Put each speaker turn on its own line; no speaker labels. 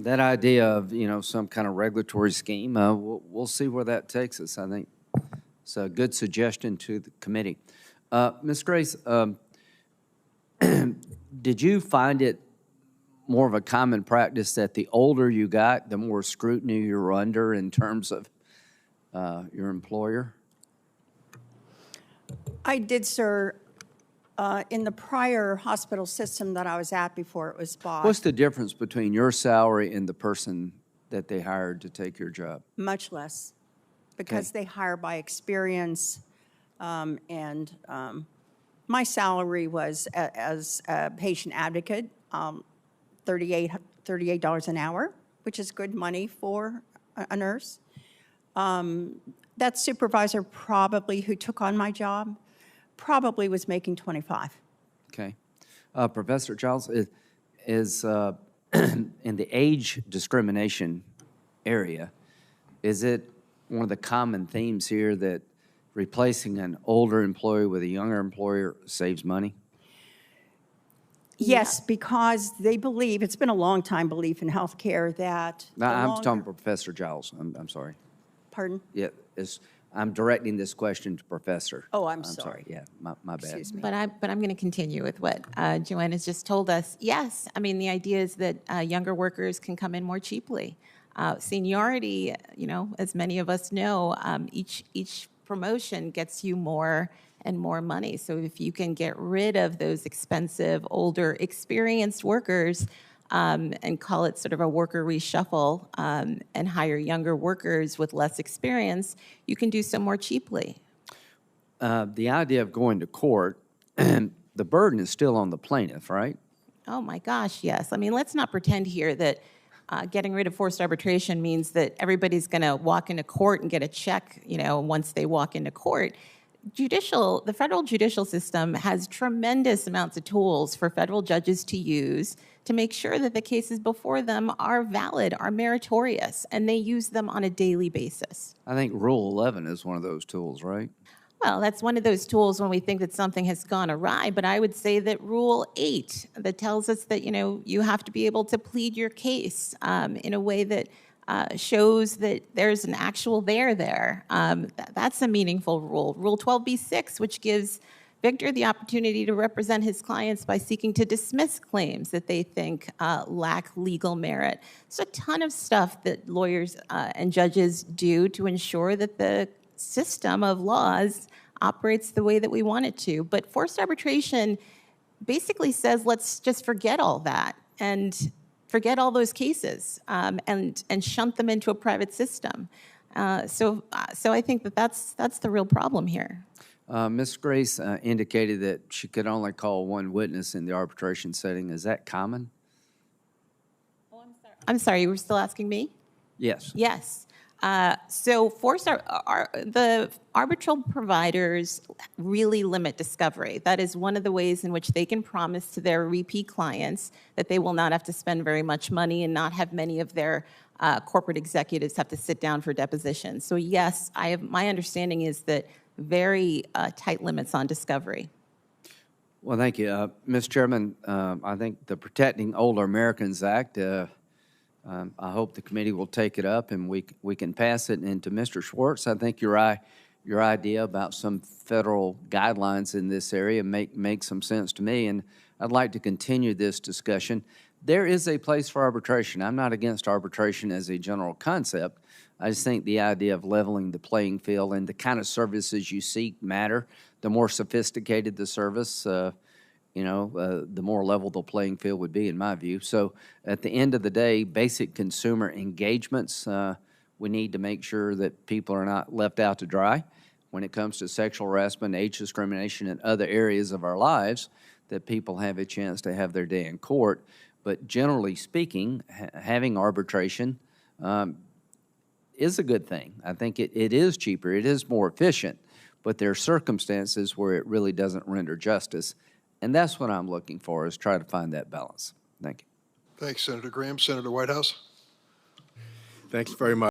that idea of, some kind of regulatory scheme, we'll see where that takes us. I think it's a good suggestion to the committee. Ms. Grace, did you find it more of a common practice that the older you got, the more scrutiny you were under in terms of your employer?
I did, sir. In the prior hospital system that I was at before it was bought.
What's the difference between your salary and the person that they hired to take your job?
Much less, because they hire by experience, and my salary was, as a patient advocate, $38 an hour, which is good money for a nurse. That supervisor probably who took on my job probably was making 25.
Okay. Professor Giles, is in the age discrimination area, is it one of the common themes here that replacing an older employee with a younger employer saves money?
Yes, because they believe, it's been a long time belief in healthcare that
No, I'm talking Professor Giles. I'm sorry.
Pardon?
Yeah, I'm directing this question to Professor.
Oh, I'm sorry.
Yeah, my bad.
Excuse me.
But I'm going to continue with what Joanne has just told us. Yes, I mean, the idea is that younger workers can come in more cheaply. Seniority, as many of us know, each promotion gets you more and more money. So if you can get rid of those expensive, older, experienced workers and call it sort of a worker reshuffle and hire younger workers with less experience, you can do so more cheaply.
The idea of going to court, the burden is still on the plaintiff, right?
Oh my gosh, yes. I mean, let's not pretend here that getting rid of forced arbitration means that everybody's going to walk into court and get a check, once they walk into court. The federal judicial system has tremendous amounts of tools for federal judges to use to make sure that the cases before them are valid, are meritorious, and they use them on a daily basis.
I think Rule 11 is one of those tools, right?
Well, that's one of those tools when we think that something has gone awry, but I would say that Rule 8 that tells us that, you have to be able to plead your case in a way that shows that there's an actual there. That's a meaningful rule. Rule 12b-6, which gives Victor the opportunity to represent his clients by seeking to dismiss claims that they think lack legal merit. It's a ton of stuff that lawyers and judges do to ensure that the system of laws operates the way that we want it to. But forced arbitration basically says, let's just forget all that and forget all those cases and shunt them into a private system. So I think that's the real problem here.
Ms. Grace indicated that she could only call one witness in the arbitration setting. Is that common?
Oh, I'm sorry, you were still asking me?
Yes.
Yes. So the arbitral providers really limit discovery. That is one of the ways in which they can promise to their repeat clients that they will not have to spend very much money and not have many of their corporate executives have to sit down for depositions. So yes, my understanding is that very tight limits on discovery.
Well, thank you. Mr. Chairman, I think the Protecting Older Americans Act, I hope the committee will take it up and we can pass it. And to Mr. Schwartz, I think your idea about some federal guidelines in this area make some sense to me, and I'd like to continue this discussion. There is a place for arbitration. I'm not against arbitration as a general concept. I just think the idea of leveling the playing field and the kind of services you seek matter. The more sophisticated the service, the more level the playing field would be, in my view. So at the end of the day, basic consumer engagements, we need to make sure that people are not left out to dry when it comes to sexual harassment, age discrimination, and other areas of our lives, that people have a chance to have their day in court. But generally speaking, having arbitration is a good thing. I think it is cheaper, it is more efficient, but there are circumstances where it really doesn't render justice. And that's what I'm looking for, is try to find that balance. Thank you.
Thanks, Senator Graham. Senator Whitehouse.
Thanks very much.